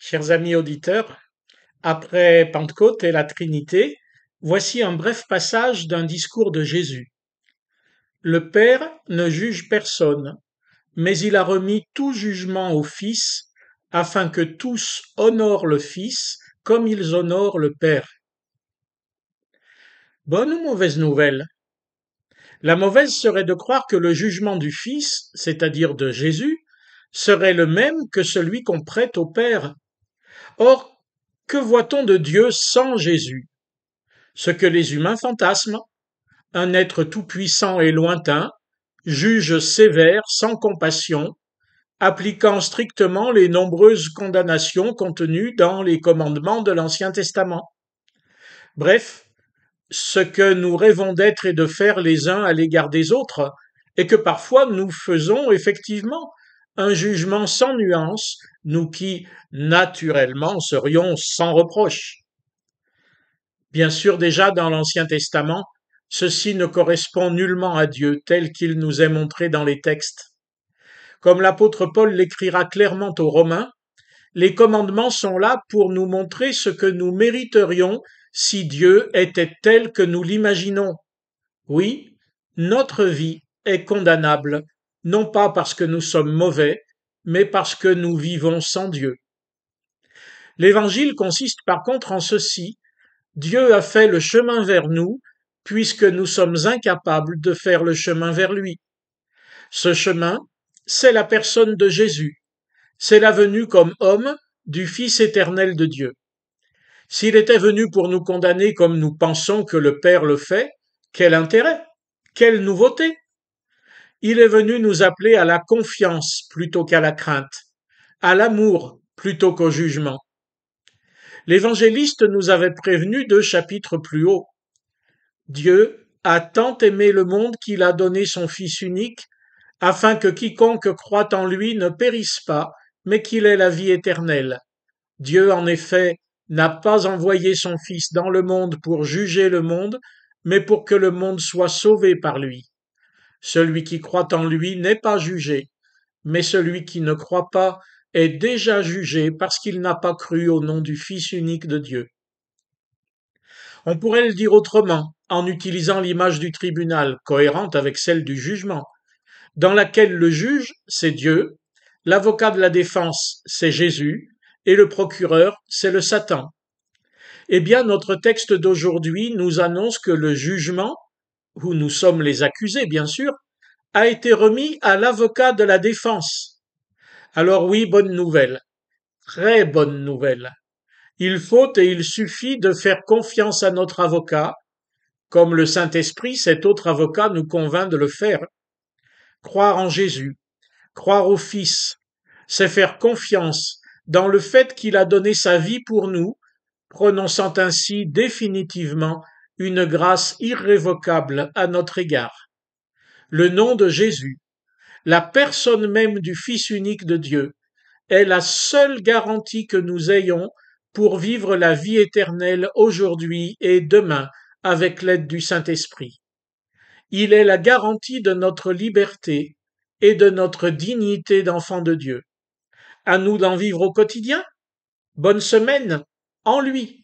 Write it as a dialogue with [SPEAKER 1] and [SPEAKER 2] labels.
[SPEAKER 1] Chers amis auditeurs, après Pentecôte et la Trinité, voici un bref passage d'un discours de Jésus. Le Père ne juge personne, mais il a remis tout jugement au Fils, afin que tous honorent le Fils comme ils honorent le Père. Bonne ou mauvaise nouvelle? La mauvaise serait de croire que le jugement du Fils, c'est-à-dire de Jésus, serait le même que celui qu'on prête au Père. Or, que voit-on de Dieu sans Jésus? Ce que les humains fantasment, un être tout-puissant et lointain, juge sévère, sans compassion, appliquant strictement les nombreuses condamnations contenues dans les commandements de l'Ancien Testament. Bref, ce que nous rêvons d'être et de faire les uns à l'égard des autres, et que parfois nous faisons effectivement un jugement sans nuance, nous qui, naturellement, serions sans reproche. Bien sûr, déjà dans l'Ancien Testament, ceci ne correspond nullement à Dieu tel qu'il nous est montré dans les textes. Comme l'apôtre Paul l'écrira clairement aux Romains, les commandements sont là pour nous montrer ce que nous mériterions si Dieu était tel que nous l'imaginons. Oui, notre vie est condamnable, non pas parce que nous sommes mauvais, mais parce que nous vivons sans Dieu. L'Évangile consiste par contre en ceci: Dieu a fait le chemin vers nous, puisque nous sommes incapables de faire le chemin vers lui. Ce chemin, c'est la personne de Jésus. C'est la venue comme homme du Fils éternel de Dieu. S'il était venu pour nous condamner comme nous pensons que le Père le fait, quel intérêt? Quelle nouveauté? Il est venu nous appeler à la confiance plutôt qu'à la crainte, à l'amour plutôt qu'au jugement. L'évangéliste nous avait prévenu 2 chapitres plus haut. Dieu a tant aimé le monde qu'il a donné son Fils unique, afin que quiconque croit en lui ne périsse pas, mais qu'il ait la vie éternelle. Dieu, en effet, n'a pas envoyé son Fils dans le monde pour juger le monde, mais pour que le monde soit sauvé par lui. Celui qui croit en lui n'est pas jugé, mais celui qui ne croit pas est déjà jugé parce qu'il n'a pas cru au nom du Fils unique de Dieu. On pourrait le dire autrement, en utilisant l'image du tribunal, cohérente avec celle du jugement, dans laquelle le juge, c'est Dieu, l'avocat de la défense, c'est Jésus, et le procureur, c'est le Satan. Eh bien, notre texte d'aujourd'hui nous annonce que le jugement, où nous sommes les accusés, bien sûr, a été remis à l'avocat de la défense. Alors oui, bonne nouvelle, très bonne nouvelle. Il faut et il suffit de faire confiance à notre avocat, comme le Saint-Esprit, cet autre avocat, nous convainc de le faire. Croire en Jésus, croire au Fils, c'est faire confiance dans le fait qu'il a donné sa vie pour nous, prononçant ainsi définitivement une grâce irrévocable à notre égard. Le nom de Jésus, la personne même du Fils unique de Dieu, est la seule garantie que nous ayons pour vivre la vie éternelle aujourd'hui et demain avec l'aide du Saint-Esprit. Il est la garantie de notre liberté et de notre dignité d'enfant de Dieu. À nous d'en vivre au quotidien. Bonne semaine en lui.